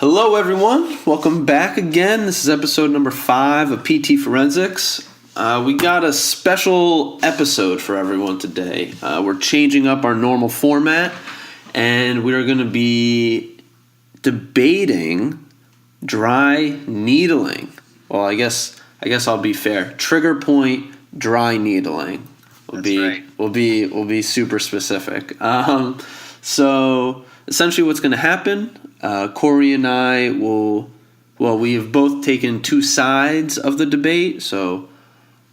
Hello, everyone. Welcome back again. This is episode number 5 of PT Forensics. We got a special episode for everyone today. We're changing up our normal format, and we are going to be debating dry needling. Well, I guess I'll be fair. Trigger point dry needling will be super specific. So essentially, what's going to happen? Corey and I we have both taken two sides of the debate. So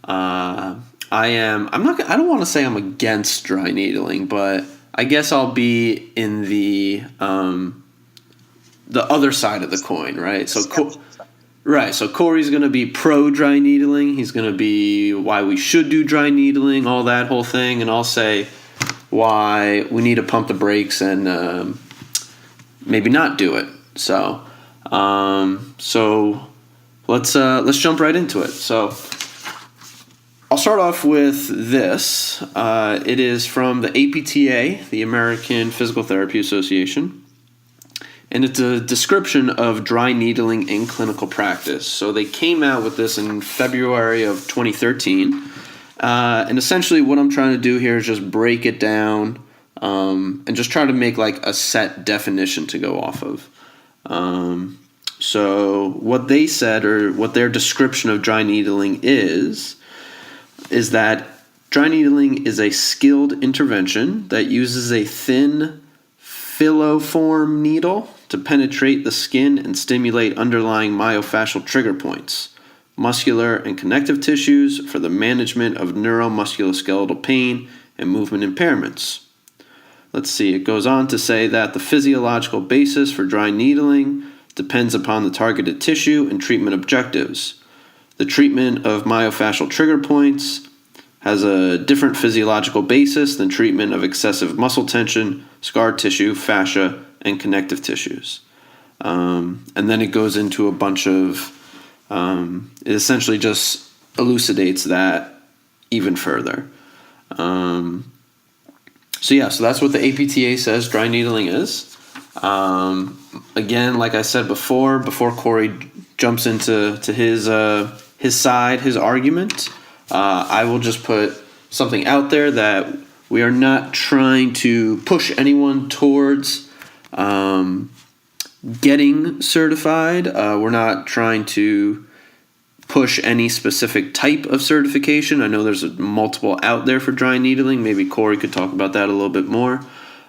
I don't want to say I'm against dry needling, but I guess I'll be in the other side of the coin, right? So Corey's going to be pro dry needling. He's going to be why we should do dry needling, all that whole thing, and I'll say why we need to pump the brakes and maybe not do it. So let's jump right into it. So I'll start off with this. It is from the APTA, the American Physical Therapy Association, and it's a description of dry needling in clinical practice. So they came out with this in February of 2013, and essentially what I'm trying to do here is just break it down and just try to make like a set definition to go off of. So what they said, or what their description of dry needling is that dry needling is a skilled intervention that uses a thin filiform needle to penetrate the skin and stimulate underlying myofascial trigger points, muscular and connective tissues for the management of neuromusculoskeletal pain and movement impairments. Let's see, it goes on to say that the physiological basis for dry needling depends upon the targeted tissue and treatment objectives. The treatment of myofascial trigger points has a different physiological basis than treatment of excessive muscle tension, scar tissue, fascia, and connective tissues. And then it goes into a bunch of, it essentially just elucidates that even further. So that's what the APTA says dry needling is. Again, like I said before Corey jumps into his side, his argument, I will just put something out there that we are not trying to push anyone towards getting certified. We're not trying to push any specific type of certification. I know there's multiple out there for dry needling. Maybe Corey could talk about that a little bit more.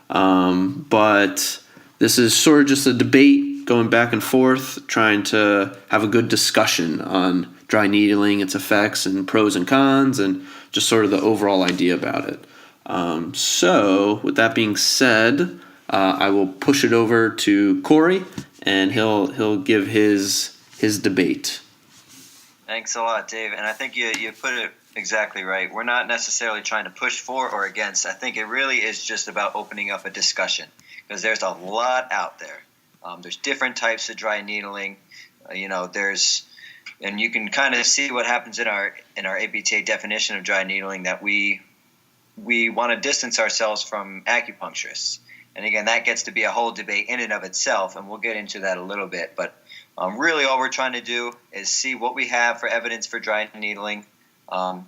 But this is sort of just a debate going back and forth, trying to have a good discussion on dry needling, its effects and pros and cons, and just sort of the overall idea about it. So with that being said, I will push it over to Corey, and he'll give his debate. Thanks a lot, Dave. And I think you put it exactly right. We're not necessarily trying to push for or against. I think it really is just about opening up a discussion, because there's a lot out there. There's different types of dry needling. And you can kind of see what happens in our APTA definition of dry needling, that we want to distance ourselves from acupuncturists. And again, that gets to be a whole debate in and of itself, and we'll get into that a little bit. But really all we're trying to do is see what we have for evidence for dry needling, go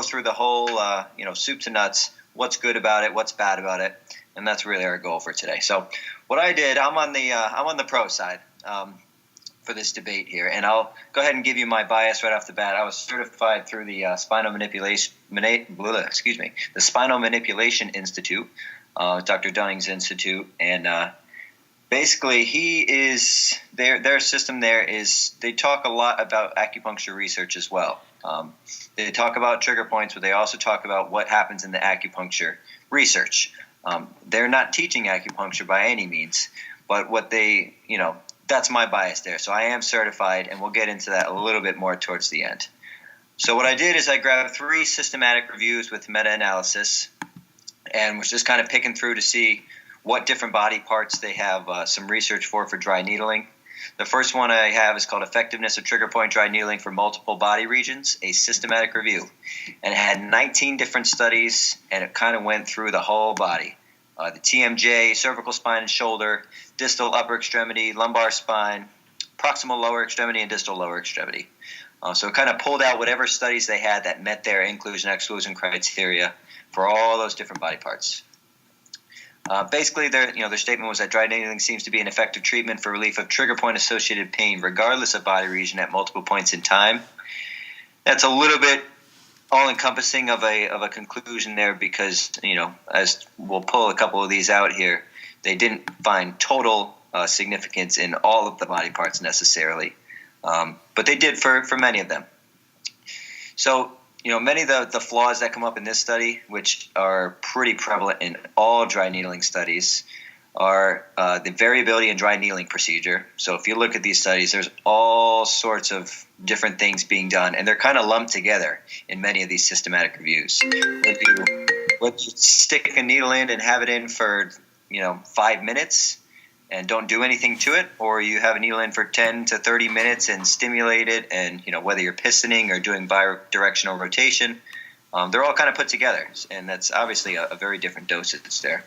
through the whole, soup to nuts, what's good about it, what's bad about it, and that's really our goal for today. So what I did, I'm on the pro side for this debate here, and I'll go ahead and give you my bias right off the bat. I was certified through the Spinal Manipulation Institute, Dr. Dunning's institute, and basically their system there is, they talk a lot about acupuncture research as well. They talk about trigger points, but they also talk about what happens in the acupuncture research. They're not teaching acupuncture by any means, but what they, that's my bias there. So I am certified, and we'll get into that a little bit more towards the end. So what I did is I grabbed 3 systematic reviews with meta-analysis, and was just kind of picking through to see what different body parts they have some research for dry needling. The first one I have is called Effectiveness of Trigger Point Dry Needling for Multiple Body Regions, a systematic review. And it had 19 different studies, and it kind of went through the whole body. the TMJ, cervical spine and shoulder, distal upper extremity, lumbar spine, proximal lower extremity, and distal lower extremity. So it kind of pulled out whatever studies they had that met their inclusion-exclusion criteria for all those different body parts. Basically, their statement was that dry needling seems to be an effective treatment for relief of trigger point-associated pain, regardless of body region at multiple points in time. That's a little bit all-encompassing of a conclusion there because, as we'll pull a couple of these out here, they didn't find total significance in all of the body parts necessarily, but they did for many of them. So, many of the flaws that come up in this study, which are pretty prevalent in all dry needling studies, are the variability in dry needling procedure. So if you look at these studies, there's all sorts of different things being done, and they're kind of lumped together in many of these systematic reviews. Would you stick a needle in and have it in for 5 minutes and don't do anything to it, or you have a needle in for 10 to 30 minutes and stimulate it, and whether you're pistoning or doing bidirectional rotation, they're all kind of put together, and that's obviously a very different dosage there.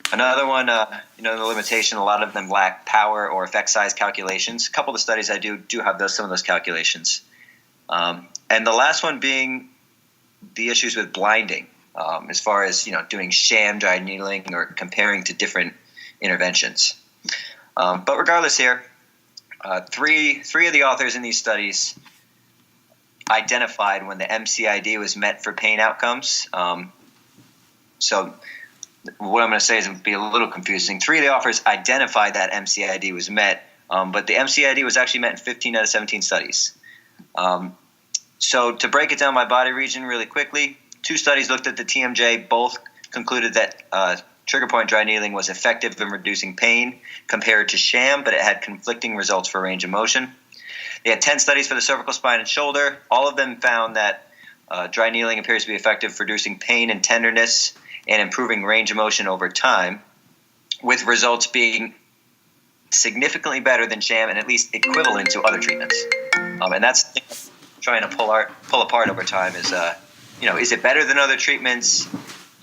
Another one, the limitation, a lot of them lack power or effect size calculations. A couple of the studies I do have some of those calculations. And the last one being the issues with blinding, as far as, doing sham dry needling or comparing to different interventions. But regardless here, three of the authors in these studies identified when the MCID was met for pain outcomes. So what I'm going to say is it would be a little confusing. 3 of the authors identified that MCID was met, but the MCID was actually met in 15 out of 17 studies. So to break it down by body region really quickly, 2 studies looked at the TMJ, both concluded that trigger point dry needling was effective in reducing pain compared to sham, but it had conflicting results for range of motion. They had 10 studies for the cervical spine and shoulder. All of them found that dry needling appears to be effective for reducing pain and tenderness and improving range of motion over time, with results being significantly better than sham and at least equivalent to other treatments. And that's the thing I'm trying to pull apart over time is, is it better than other treatments?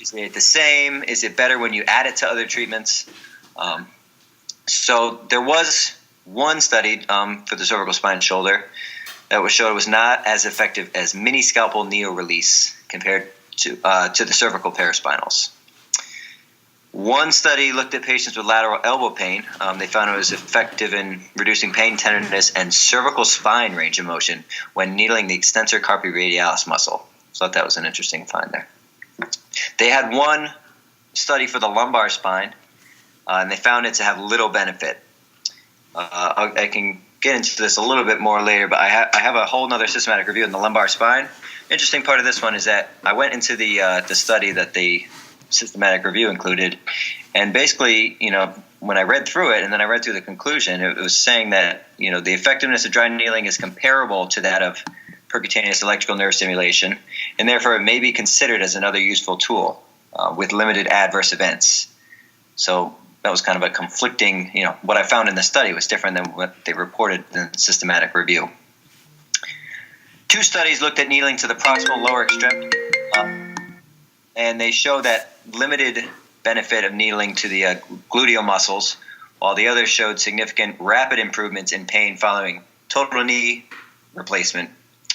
Is it the same? Is it better when you add it to other treatments? So there was one study for the cervical spine and shoulder that showed it was not as effective as mini scalpel neo-release compared to the cervical paraspinals. One study looked at patients with lateral elbow pain. They found it was effective in reducing pain, tenderness, and cervical spine range of motion when needling the extensor carpi radialis muscle. So I thought that was an interesting find there. They had one study for the lumbar spine, and they found it to have little benefit. I can get into this a little bit more later, but I have a whole other systematic review in the lumbar spine. Interesting part of this one is that I went into the study that the systematic review included, and basically, when I read through it and then I read through the conclusion, it was saying that, the effectiveness of dry needling is comparable to that of percutaneous electrical nerve stimulation, and therefore it may be considered as another useful tool with limited adverse events. So that was kind of a conflicting, what I found in the study was different than what they reported in the systematic review. 2 studies looked at needling to the proximal lower extremity, and they show that limited benefit of needling to the gluteal muscles, while the others showed significant rapid improvements in pain following total knee replacement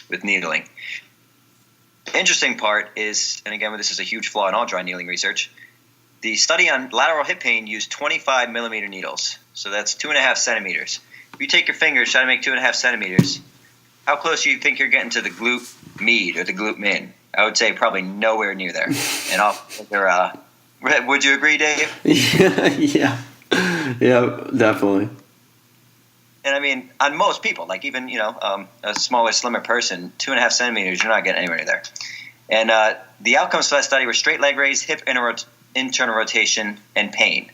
with needling. The interesting part is, and again, this is a huge flaw in all dry needling research, the study on lateral hip pain used 25 millimeter needles, so that's 2.5 centimeters. If you take your fingers, try to make 2.5 centimeters, how close do you think you're getting to the glute med or the glute min? I would say probably nowhere near there. And would you agree, Dave? Yeah, definitely. And I mean, on most people, like even a smaller, slimmer person, 2.5 centimeters, you're not getting anywhere near there. And the outcomes for that study were straight leg raise, hip internal rotation, and pain.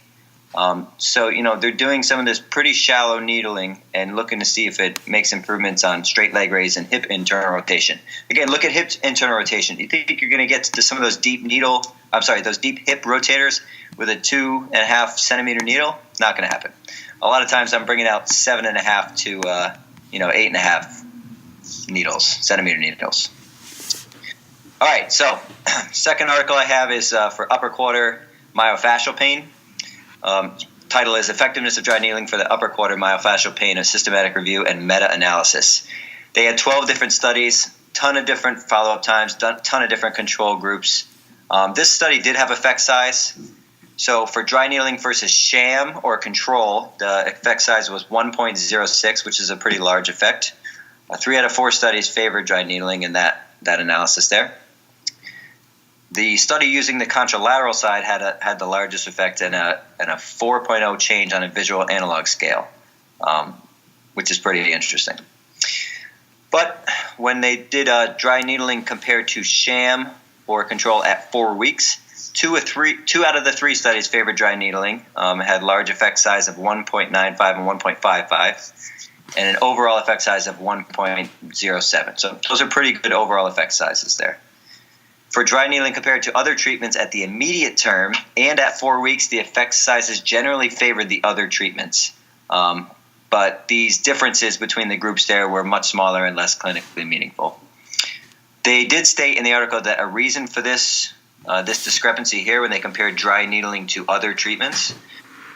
So they're doing some of this pretty shallow needling and looking to see if it makes improvements on straight leg raise and hip internal rotation. Again, look at hip internal rotation. You think you're going to get to some of those deep those deep hip rotators with a 2.5 centimeter needle? Not going to happen. A lot of times I'm bringing out 7.5 to 8.5 centimeter needles. All right, so second article I have is for upper quarter myofascial pain. Title is Effectiveness of Dry Needling for the Upper Quarter Myofascial Pain, a Systematic Review and Meta-Analysis. They had 12 different studies, ton of different follow-up times, ton of different control groups. This study did have effect size. So for dry needling versus sham or control, the effect size was 1.06, which is a pretty large effect. 3 out of 4 studies favored dry needling in that analysis there. The study using the contralateral side had the largest effect and a 4.0 change on a visual analog scale, which is pretty interesting. But when they did dry needling compared to sham or control at 4 weeks, 2 out of the 3 studies favored dry needling, had large effect size of 1.95 and 1.55, and an overall effect size of 1.07. So those are pretty good overall effect sizes there. For dry needling compared to other treatments at the immediate term and at 4 weeks, the effect sizes generally favored the other treatments. But these differences between the groups there were much smaller and less clinically meaningful. They did state in the article that a reason for this discrepancy here when they compared dry needling to other treatments,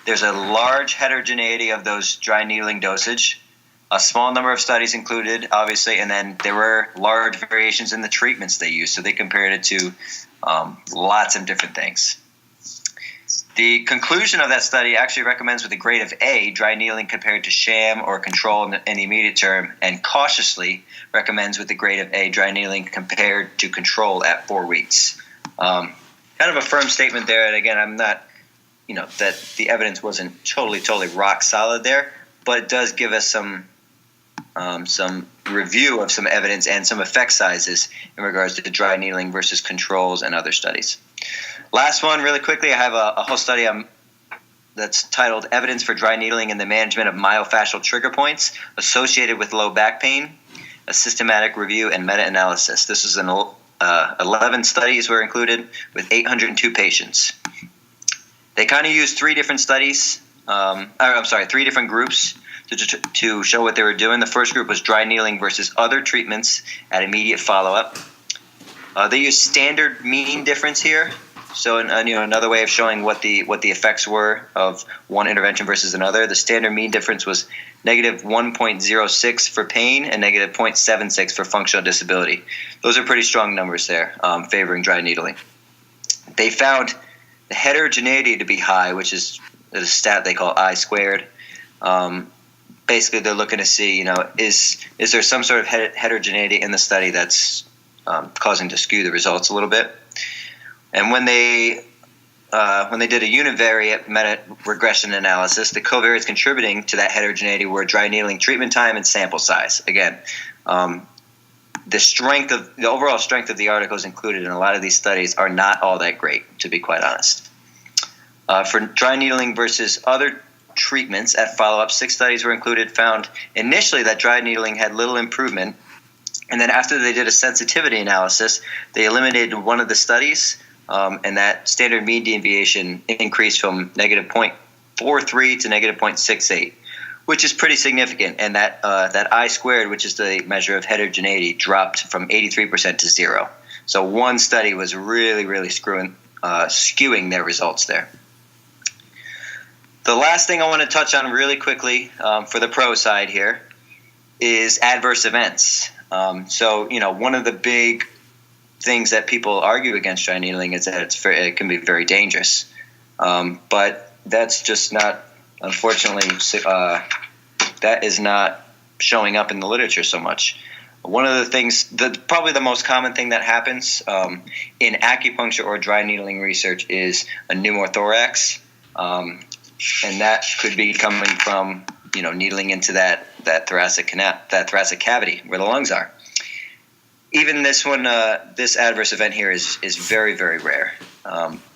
there's a large heterogeneity of those dry needling dosage. A small number of studies included, obviously, and then there were large variations in the treatments they used. So they compared it to lots of different things. The conclusion of that study actually recommends with a grade of A, dry needling compared to sham or control in the immediate term, and cautiously recommends with the grade of A, dry needling compared to control at 4 weeks. Kind of a firm statement there. And again, I'm not, that the evidence wasn't totally rock solid there, but it does give us some review of some evidence and some effect sizes in regards to dry needling versus controls and other studies. Last one, really quickly, I have a whole study that's titled Evidence for Dry Needling in the Management of Myofascial Trigger Points Associated with Low Back Pain, a Systematic Review and Meta-Analysis. This is 11 studies were included with 802 patients. They kind of used 3 different studies, 3 different groups to show what they were doing. The first group was dry needling versus other treatments at immediate follow-up. They used standard mean difference here. So another way of showing what the effects were of one intervention versus another. The standard mean difference was negative 1.06 for pain and negative 0.76 for functional disability. Those are pretty strong numbers there, favoring dry needling. They found the heterogeneity to be high, which is a stat they call I squared. Basically, they're looking to see, is there some sort of heterogeneity in the study that's causing to skew the results a little bit. And when they did a univariate meta-regression analysis, the covariates contributing to that heterogeneity were dry needling treatment time and sample size. Again, the overall strength of the articles included in a lot of these studies are not all that great, to be quite honest. For dry needling versus other treatments at follow-up, 6 studies were included, found initially that dry needling had little improvement. And then after they did a sensitivity analysis, they eliminated one of the studies, and that standard mean deviation increased from negative 0.43 to negative 0.68, which is pretty significant. And that I squared, which is the measure of heterogeneity, dropped from 83% to 0. So one study was really skewing their results there. The last thing I want to touch on really quickly for the pro side here is adverse events. So, one of the big things that people argue against dry needling is that it can be very dangerous. But that's just not, unfortunately, that is not showing up in the literature so much. One of the things, probably the most common thing that happens in acupuncture or dry needling research is a pneumothorax. And that could be coming from, needling into that thoracic cavity where the lungs are. Even this one, this adverse event here is very, very rare.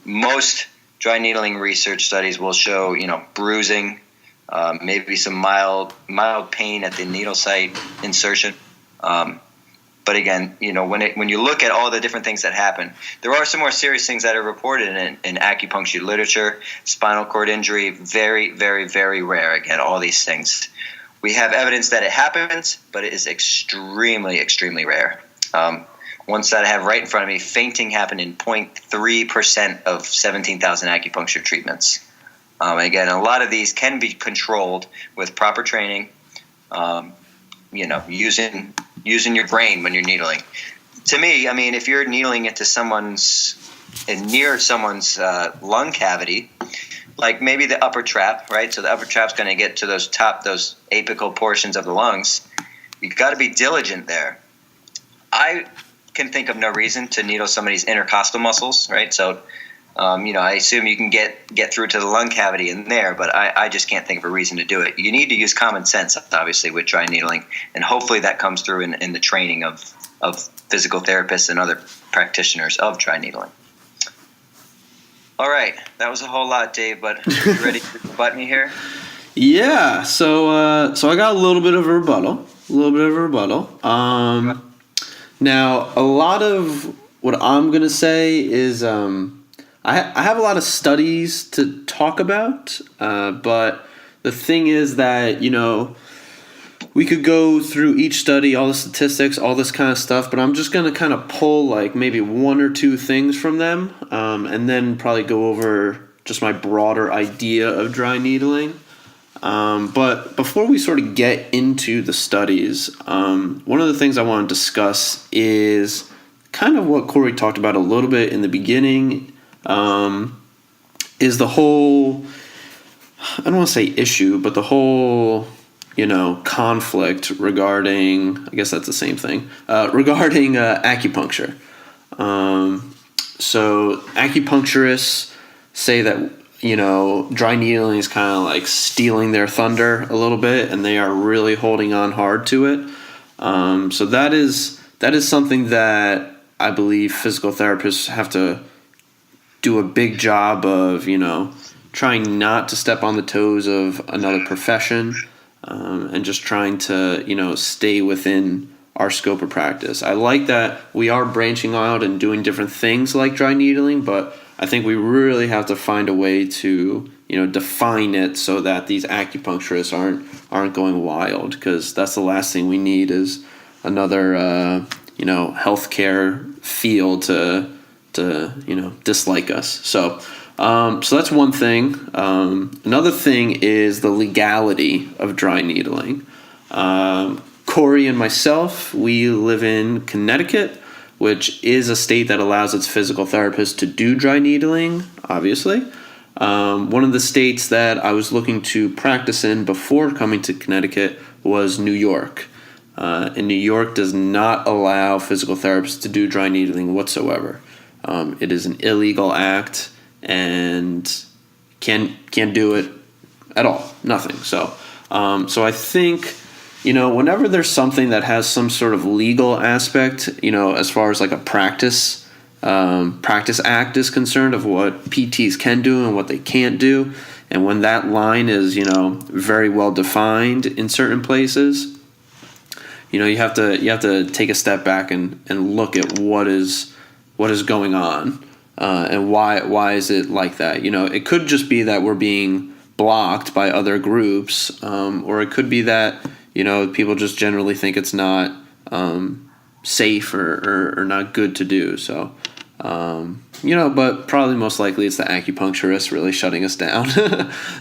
Most dry needling research studies will show, bruising, maybe some mild pain at the needle site insertion. But again, when you look at all the different things that happen, there are some more serious things that are reported in acupuncture literature. Spinal cord injury, very, very, very rare. Again, all these things. We have evidence that it happens, but it is extremely, extremely rare. one side I have right in front of me, fainting happened in 0.3% of 17,000 acupuncture treatments. Again, a lot of these can be controlled with proper training, using your brain when you're needling. To me, I mean, if you're needling into near someone's lung cavity, like maybe the upper trap, right? So the upper trap's going to get to those apical portions of the lungs. You've got to be diligent there. I can think of no reason to needle somebody's intercostal muscles, right? So, I assume you can get through to the lung cavity in there, but I just can't think of a reason to do it. You need to use common sense, obviously, with dry needling, and hopefully that comes through in the training of physical therapists and other practitioners of dry needling. All right, that was a whole lot, Dave, but you ready to rebut me here? Yeah, so I got a little bit of a rebuttal. Now, a lot of what I'm going to say is I have a lot of studies to talk about, but the thing is that, we could go through each study, all the statistics, all this kind of stuff, but I'm just going to kind of pull like maybe one or two things from them, and then probably go over just my broader idea of dry needling. But before we sort of get into the studies, one of the things I want to discuss is kind of what Corey talked about a little bit in the beginning, is the whole, I don't want to say issue, but the whole, conflict regarding, I guess that's the same thing, regarding acupuncture. So acupuncturists say that, dry needling is kind of like stealing their thunder a little bit, and they are really holding on hard to it. So that is something that I believe physical therapists have to do a big job of, trying not to step on the toes of another profession, and just trying to, stay within our scope of practice. I like that we are branching out and doing different things like dry needling, but I think we really have to find a way to, define it so that these acupuncturists aren't going wild, because that's the last thing we need is another, healthcare field to dislike us. So that's one thing. Another thing is the legality of dry needling. Corey and myself, we live in Connecticut, which is a state that allows its physical therapists to do dry needling, obviously. One of the states that I was looking to practice in before coming to Connecticut was New York. And New York does not allow physical therapists to do dry needling whatsoever. It is an illegal act and can't do it at all. Nothing. So I think, whenever there's something that has some sort of legal aspect, as far as like a practice act is concerned of what PTs can do and what they can't do, and when that line is, very well defined in certain places, you have to take a step back and look at what is going on, and why is it like that. It could just be that we're being blocked by other groups, or it could be that people just generally think it's not safe or not good to do. So but probably most likely it's the acupuncturist really shutting us down.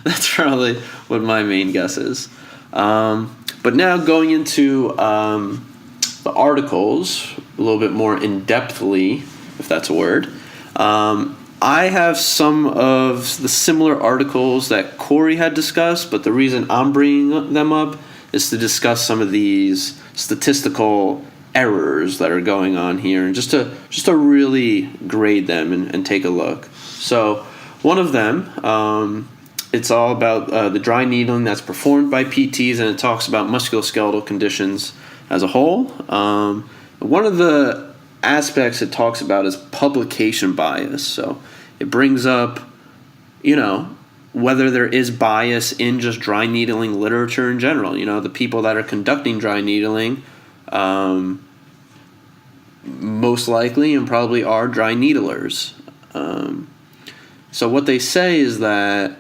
That's probably what my main guess is. But now going into the articles a little bit more in-depthly, if that's a word, I have some of the similar articles that Corey had discussed, but the reason I'm bringing them up is to discuss some of these statistical errors that are going on here, and just to really grade them and take a look. So one of them, it's all about the dry needling that's performed by PTs, and it talks about musculoskeletal conditions as a whole. One of the aspects it talks about is publication bias. So it brings up, whether there is bias in just dry needling literature in general. The people that are conducting dry needling most likely and probably are dry needlers. So what they say is that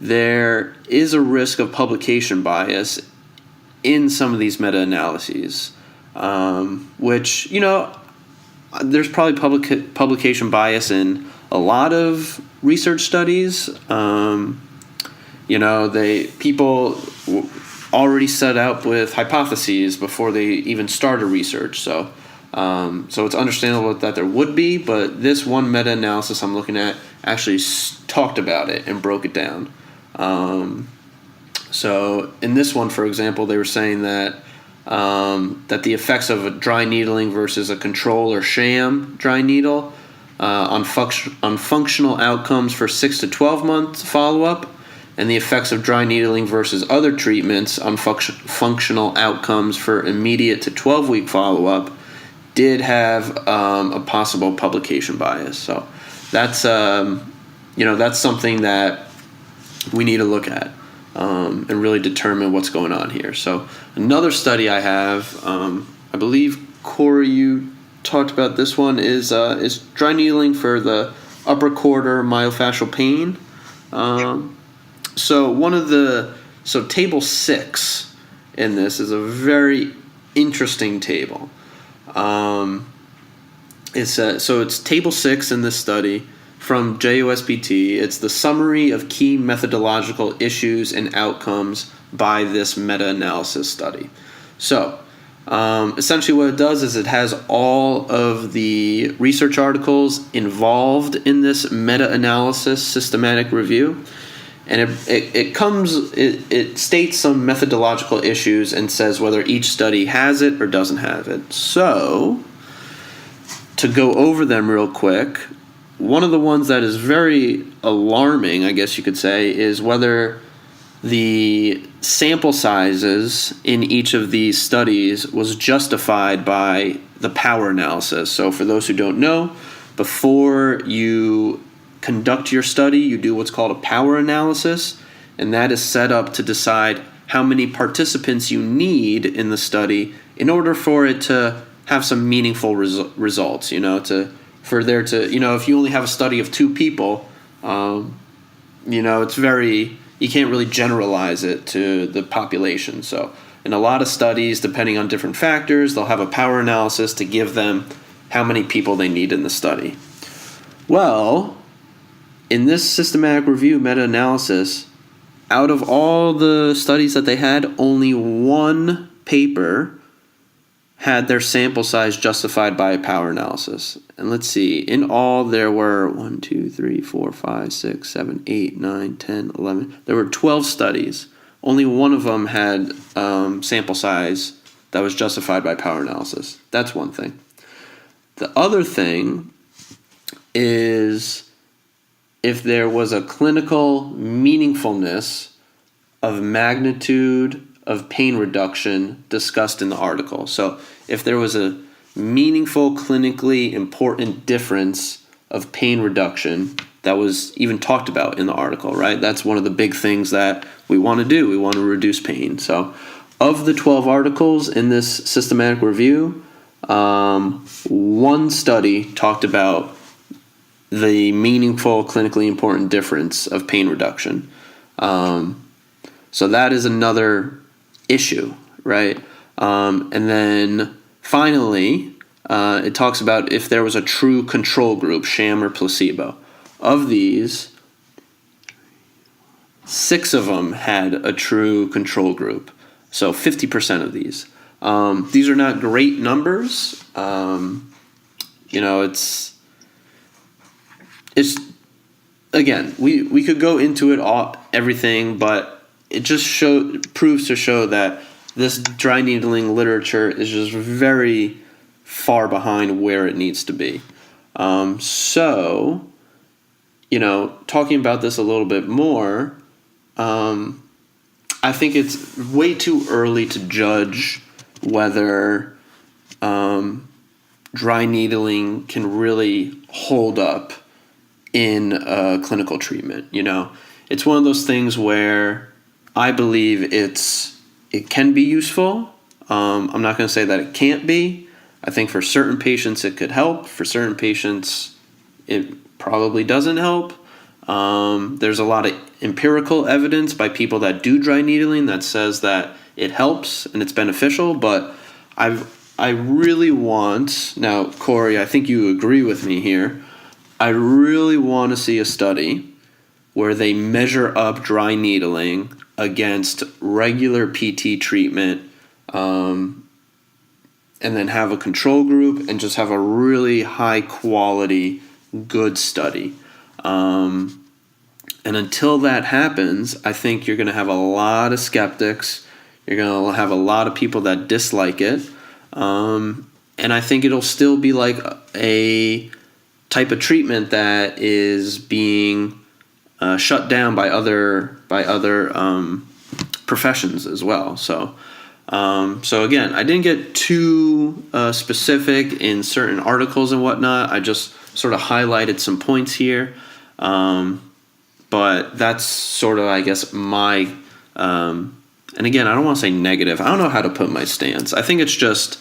there is a risk of publication bias in some of these meta-analyses, which, there's probably publication bias in a lot of research studies. People already set out with hypotheses before they even started research. So it's understandable that there would be, but this one meta-analysis I'm looking at actually talked about it and broke it down. So in this one, for example, they were saying that the effects of a dry needling versus a control or sham dry needle on functional outcomes for 6 to 12 month follow-up, and the effects of dry needling versus other treatments on functional outcomes for immediate to 12-week follow-up did have a possible publication bias. So that's something that we need to look at and really determine what's going on here. So another study I have, I believe Corey, you talked about this one, is dry needling for the upper quarter myofascial pain. So table 6 in this is a very interesting table. It's table 6 in this study from JOSPT. It's the summary of key methodological issues and outcomes by this meta-analysis study. So essentially what it does is it has all of the research articles involved in this meta-analysis systematic review. And it states some methodological issues and says whether each study has it or doesn't have it. So, to go over them real quick, one of the ones that is very alarming, I guess you could say, is whether the sample sizes in each of these studies was justified by the power analysis. So, for those who don't know, before you conduct your study, you do what's called a power analysis, and that is set up to decide how many participants you need in the study in order for it to have some meaningful results. If you only have a study of 2 people, it's you can't really generalize it to the population. So in a lot of studies, depending on different factors, they'll have a power analysis to give them how many people they need in the study. Well, in this systematic review meta-analysis, out of all the studies that they had, only one paper had their sample size justified by a power analysis. And let's see, in all there were 1, 2, 3, 4, 5, 6, 7, 8, 9, 10, 11. There were 12 studies. Only one of them had sample size that was justified by power analysis. That's one thing. The other thing is if there was a clinical meaningfulness of magnitude of pain reduction discussed in the article. So if there was a meaningful, clinically important difference of pain reduction that was even talked about in the article, right? That's one of the big things that we want to do. We want to reduce pain. So of the 12 articles in this systematic review, one study talked about the meaningful, clinically important difference of pain reduction. So that is another issue, right? And then finally, it talks about if there was a true control group, sham or placebo. Of these, 6 of them had a true control group. So 50% of these. These are not great numbers. It's again, we could go into it everything, but it just proves to show that this dry needling literature is just very far behind where it needs to be. Talking about this a little bit more, I think it's way too early to judge whether dry needling can really hold up in a clinical treatment. It's one of those things where I believe it can be useful. I'm not going to say that it can't be. I think for certain patients it could help. For certain patients it probably doesn't help. There's a lot of empirical evidence by people that do dry needling that says that it helps and it's beneficial, but I've I really want, now, Corey, I think you agree with me here. I really want to see a study where they measure up dry needling against regular PT treatment, and then have a control group and just have a really high quality, good study. And until that happens, I think you're going to have a lot of skeptics. You're going to have a lot of people that dislike it. And I think it'll still be like a type of treatment that is being shut down by other professions as well. So again, I didn't get too specific in certain articles and whatnot. I just sort of highlighted some points here. But that's sort of, I guess, my, and again, I don't want to say negative. I don't know how to put my stance. I think it's just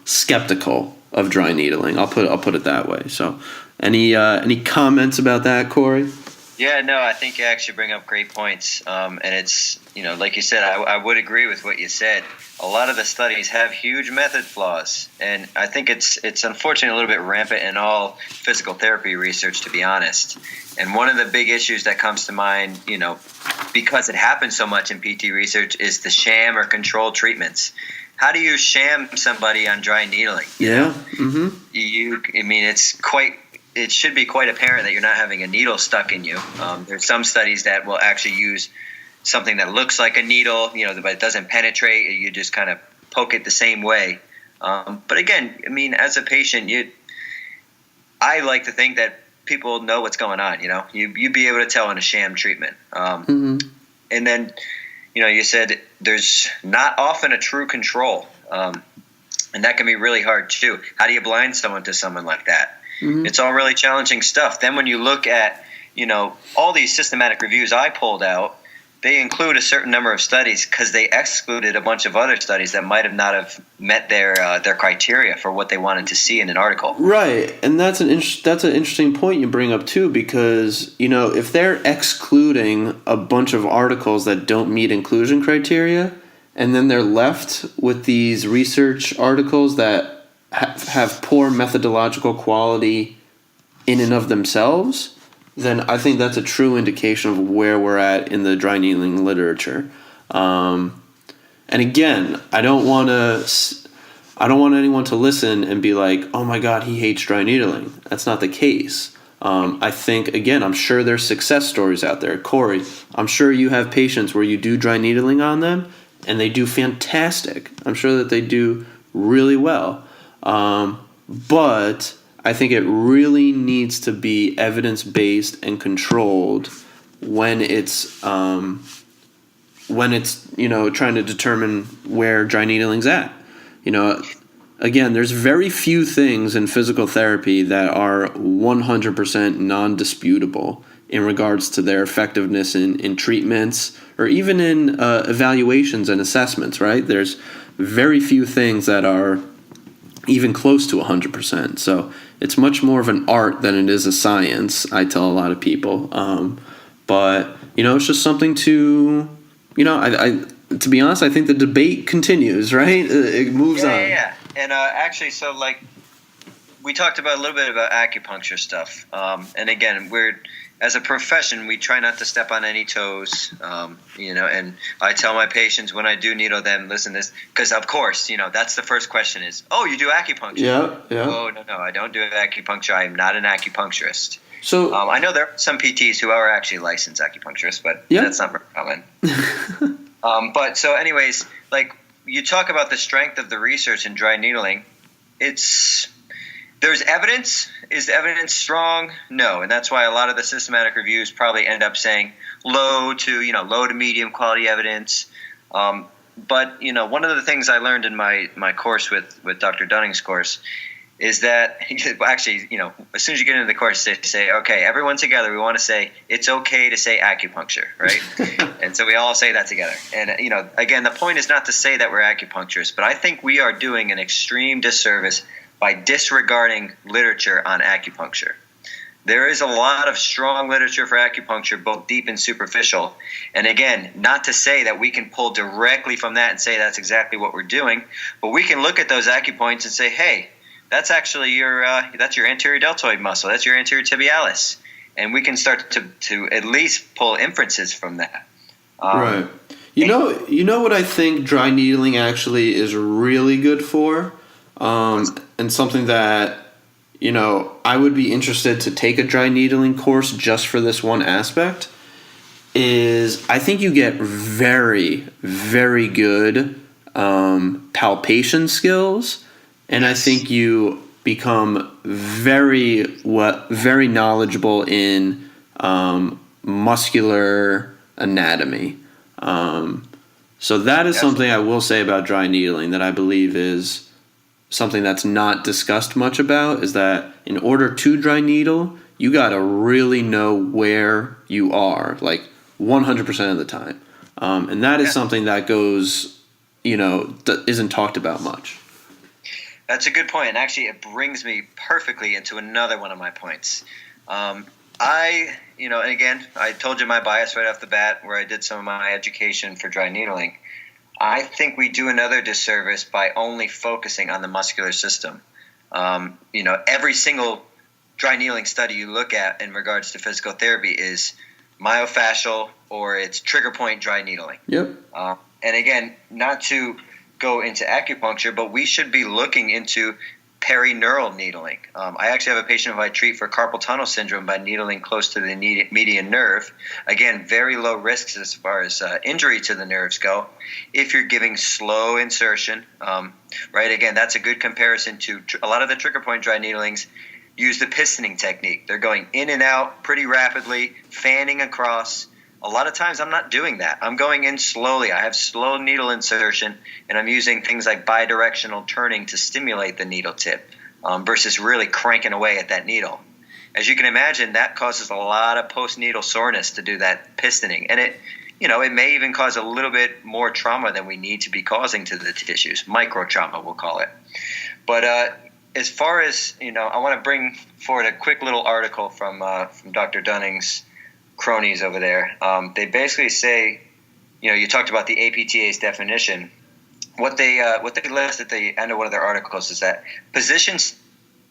skeptical of dry needling. I'll put it that way. So, any comments about that, Corey? Yeah, no, I think you actually bring up great points. And it's, like you said, I would agree with what you said. A lot of the studies have huge method flaws. And I think it's unfortunately a little bit rampant in all physical therapy research, to be honest. And one of the big issues that comes to mind, because it happens so much in PT research, is the sham or controlled treatments. How do you sham somebody on dry needling? Yeah. Mm-hmm. It should be quite apparent that you're not having a needle stuck in you. There's some studies that will actually use something that looks like a needle, but it doesn't penetrate. You just kind of poke it the same way. But again, as a patient, I like to think that people know what's going on. You'd be able to tell in a sham treatment. And then, you said there's not often a true control, and that can be really hard too. How do you blind someone to someone like that? Mm-hmm. It's all really challenging stuff. Then when you look at, all these systematic reviews I pulled out, they include a certain number of studies because they excluded a bunch of other studies that might have not have met their criteria for what they wanted to see in an article. Right, and that's an interesting point you bring up too, because if they're excluding a bunch of articles that don't meet inclusion criteria, and then they're left with these research articles that have poor methodological quality in and of themselves, then I think that's a true indication of where we're at in the dry needling literature. And again, I don't want anyone to listen and be like, "Oh my God, he hates dry needling." That's not the case. I think, again, I'm sure there's success stories out there. Corey, I'm sure you have patients where you do dry needling on them and they do fantastic. I'm sure that they do really well. But I think it really needs to be evidence-based and controlled when it's trying to determine where dry needling's at. Again, there's very few things in physical therapy that are 100% non-disputable in regards to their effectiveness in treatments or even in evaluations and assessments, right? There's very few things that are even close to 100%. So it's much more of an art than it is a science, I tell a lot of people. But it's just something to, to be honest, I think the debate continues, right? It moves on. Yeah. And actually, so we talked about a little bit about acupuncture stuff. And again, as a profession, we try not to step on any toes, and I tell my patients when I do needle them, listen, this, because of course, that's the first question is, oh, you do acupuncture? Yeah. Oh, no, I don't do acupuncture. I'm not an acupuncturist. So I know there are some PTs who are actually licensed acupuncturists, but that's not very common. But so anyways, you talk about the strength of the research in dry needling. There's evidence. Is the evidence strong? No, and that's why a lot of the systematic reviews probably end up saying low to medium quality evidence. But one of the things I learned in my course with Dr. Dunning's course is that actually, as soon as you get into the course, they say, okay, everyone together, we want to say it's okay to say acupuncture, right? And so we all say that together. And again, the point is not to say that we're acupuncturists, but I think we are doing an extreme disservice by disregarding literature on acupuncture. there is a lot of strong literature for acupuncture, both deep and superficial. And again, not to say that we can pull directly from that and say that's exactly what we're doing, but we can look at those acupoints and say, hey, that's actually your anterior deltoid muscle. That's your anterior tibialis. And we can start to at least pull inferences from that. Right. You know what I think dry needling actually is really good for, and something that, I would be interested to take a dry needling course just for this one aspect, is I think you get very, very good palpation skills, and I think you become very knowledgeable in muscular anatomy. So that is something I will say about dry needling that I believe is something that's not discussed much about, is that in order to dry needle, you got to really know where you are, like 100% of the time. And that is something that goes, that isn't talked about much. That's a good point. And actually, it brings me perfectly into another one of my points. And again, I told you my bias right off the bat where I did some of my education for dry needling. I think we do another disservice by only focusing on the muscular system. Every single dry needling study you look at in regards to physical therapy is myofascial or it's trigger point dry needling. Yep. And again, not to go into acupuncture, but we should be looking into perineural needling. I actually have a patient who I treat for carpal tunnel syndrome by needling close to the median nerve. Again, very low risks as far as injury to the nerves go. If you're giving slow insertion, right? Again, that's a good comparison to a lot of the trigger point dry needlings use the pistoning technique. They're going in and out pretty rapidly, fanning across. A lot of times I'm not doing that. I'm going in slowly. I have slow needle insertion, and I'm using things like bidirectional turning to stimulate the needle tip versus really cranking away at that needle. As you can imagine, that causes a lot of post-needle soreness to do that pistoning. And it may even cause a little bit more trauma than we need to be causing to the tissues. Micro trauma, we'll call it. But as far as, I want to bring forward a quick little article from Dr. Dunning's cronies over there. They basically say, you talked about the APTA's definition. What they list at the end of one of their articles is that position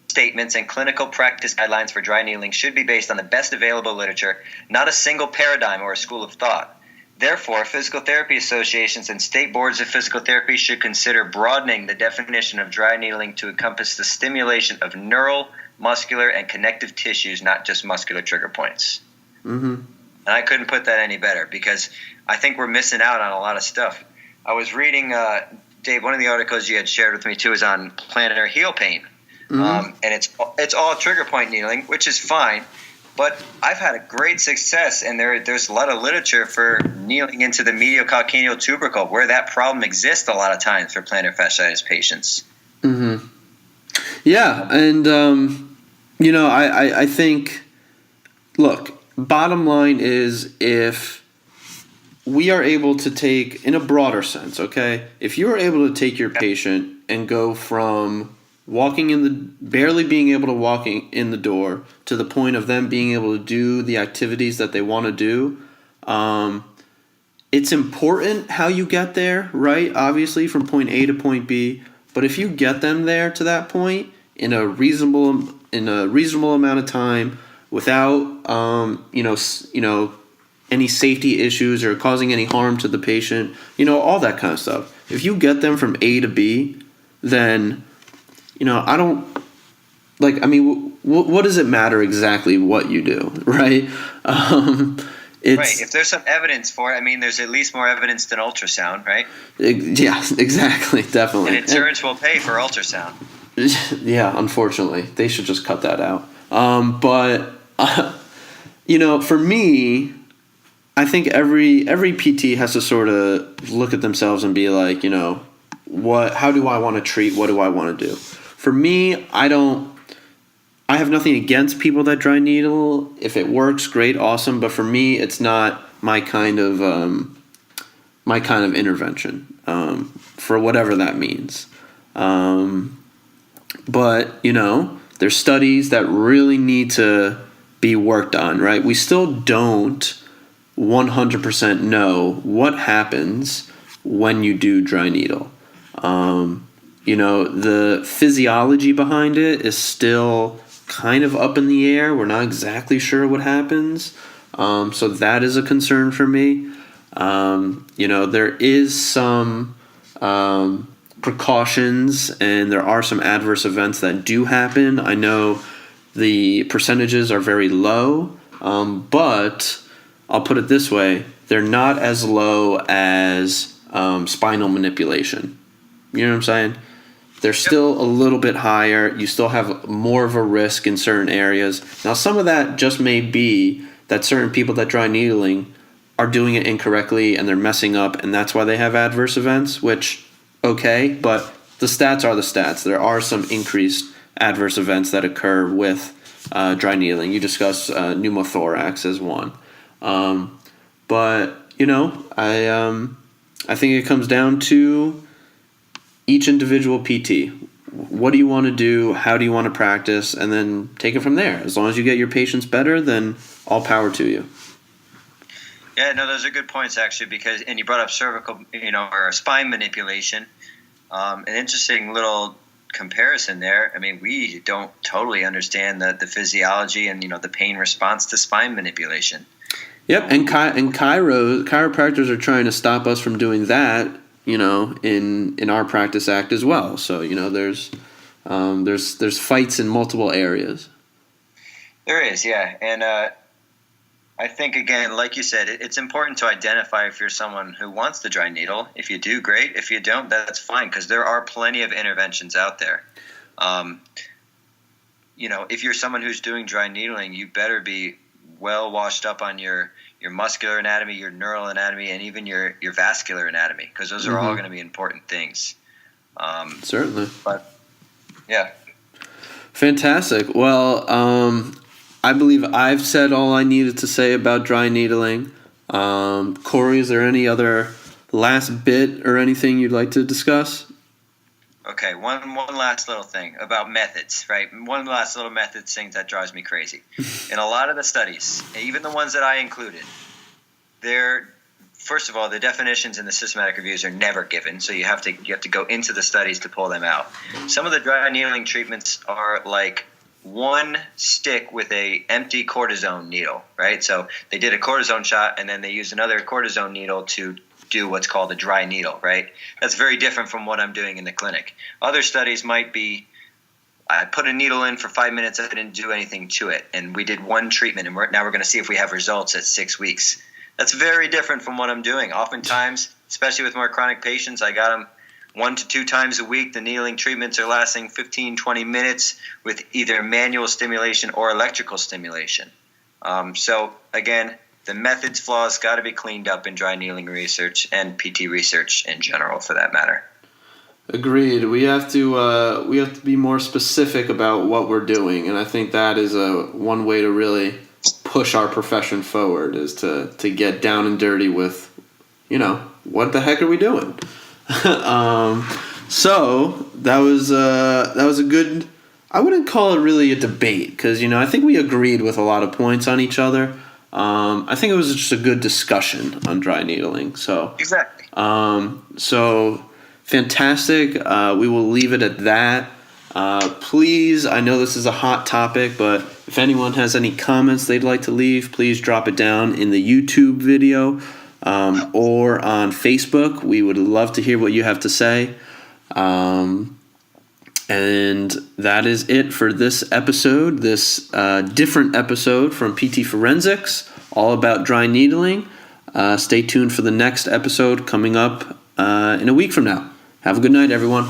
statements and clinical practice guidelines for dry needling should be based on the best available literature, not a single paradigm or a school of thought. Therefore, physical therapy associations and state boards of physical therapy should consider broadening the definition of dry needling to encompass the stimulation of neural, muscular, and connective tissues, not just muscular trigger points. Mm-hmm. And I couldn't put that any better because I think we're missing out on a lot of stuff. I was reading, Dave, one of the articles you had shared with me too is on plantar heel pain. Mm-hmm. And it's all trigger point needling, which is fine. But I've had a great success, and there's a lot of literature for needling into the medial calcaneal tubercle where that problem exists a lot of times for plantar fasciitis patients. Mm-hmm. Yeah, and, I think, look, bottom line is if we are able to take, in a broader sense, okay, if you are able to take your patient and go from barely being able to walk in the door to the point of them being able to do the activities that they want to do, it's important how you get there, right? Obviously from point A to point B, but if you get them there to that point in a reasonable amount of time, without any safety issues or causing any harm to the patient, all that kind of stuff. If you get them from A to B, then I don't what does it matter exactly what you do, right? Right. If there's some evidence for it, there's at least more evidence than ultrasound, right? Yeah, exactly, definitely. And insurance will pay for ultrasound. Yeah, unfortunately, they should just cut that out. But for me, I think every PT has to sort of look at themselves and be like, how do I want to treat? What do I want to do? For me, I have nothing against people that dry needle. If it works, great, awesome. But for me, it's not my kind of intervention, for whatever that means. But there's studies that really need to be worked on, right? We still don't 100% know what happens when you do dry needle. The physiology behind it is still kind of up in the air. We're not exactly sure what happens. So that is a concern for me. There is some precautions, and there are some adverse events that do happen. I know the percentages are very low, but I'll put it this way. They're not as low as spinal manipulation. You know what I'm saying? They're still a little bit higher. You still have more of a risk in certain areas. Now, some of that just may be that certain people that dry needling are doing it incorrectly and they're messing up, and that's why they have adverse events, which, okay, but the stats are the stats. There are some increased adverse events that occur with dry needling. You discussed pneumothorax as one. But, I think it comes down to each individual PT. What do you want to do? How do you want to practice? And then take it from there. As long as you get your patients better, then all power to you. Yeah, no, those are good points, actually, and you brought up cervical, or spine manipulation. An interesting little comparison there. I mean, we don't totally understand the physiology and, the pain response to spine manipulation. Yep, and chiropractors are trying to stop us from doing that, in our practice act as well. So, there's fights in multiple areas. There is, yeah. And I think, again, like you said, it's important to identify if you're someone who wants the dry needle. If you do, great. If you don't, that's fine, because there are plenty of interventions out there. If you're someone who's doing dry needling, you better be well washed up on your muscular anatomy, your neural anatomy, and even your vascular anatomy, because those are all going to be important things. Certainly. But, yeah. Fantastic. Well, I believe I've said all I needed to say about dry needling. Corey, is there any other last bit or anything you'd like to discuss? Okay, one last little thing about methods, right? One last little methods thing that drives me crazy. In a lot of the studies, even the ones that I included, first of all, the definitions in the systematic reviews are never given, so you have to go into the studies to pull them out. Some of the dry needling treatments are like one stick with a empty cortisone needle, right? So they did a cortisone shot, and then they used another cortisone needle to do what's called a dry needle, right? That's very different from what I'm doing in the clinic. Other studies might be, I put a needle in for 5 minutes, I didn't do anything to it, and we did one treatment, and now we're going to see if we have results at 6 weeks. That's very different from what I'm doing. Oftentimes, especially with more chronic patients, I got them 1 to 2 times a week. The needling treatments are lasting 15, 20 minutes with either manual stimulation or electrical stimulation. So, again, the methods flaws got to be cleaned up in dry needling research and PT research in general, for that matter. Agreed. We have to be more specific about what we're doing, and I think that is one way to really push our profession forward, is to get down and dirty with, what the heck are we doing? So that was a good. I wouldn't call it really a debate, because I think we agreed with a lot of points on each other. I think it was just a good discussion on dry needling. So exactly. So fantastic. We will leave it at that. Please, I know this is a hot topic, but if anyone has any comments they'd like to leave, please drop it down in the YouTube video or on Facebook. We would love to hear what you have to say. And that is it for this episode, this different episode from PT Forensics, all about dry needling. Stay tuned for the next episode coming up in a week from now. Have a good night, everyone.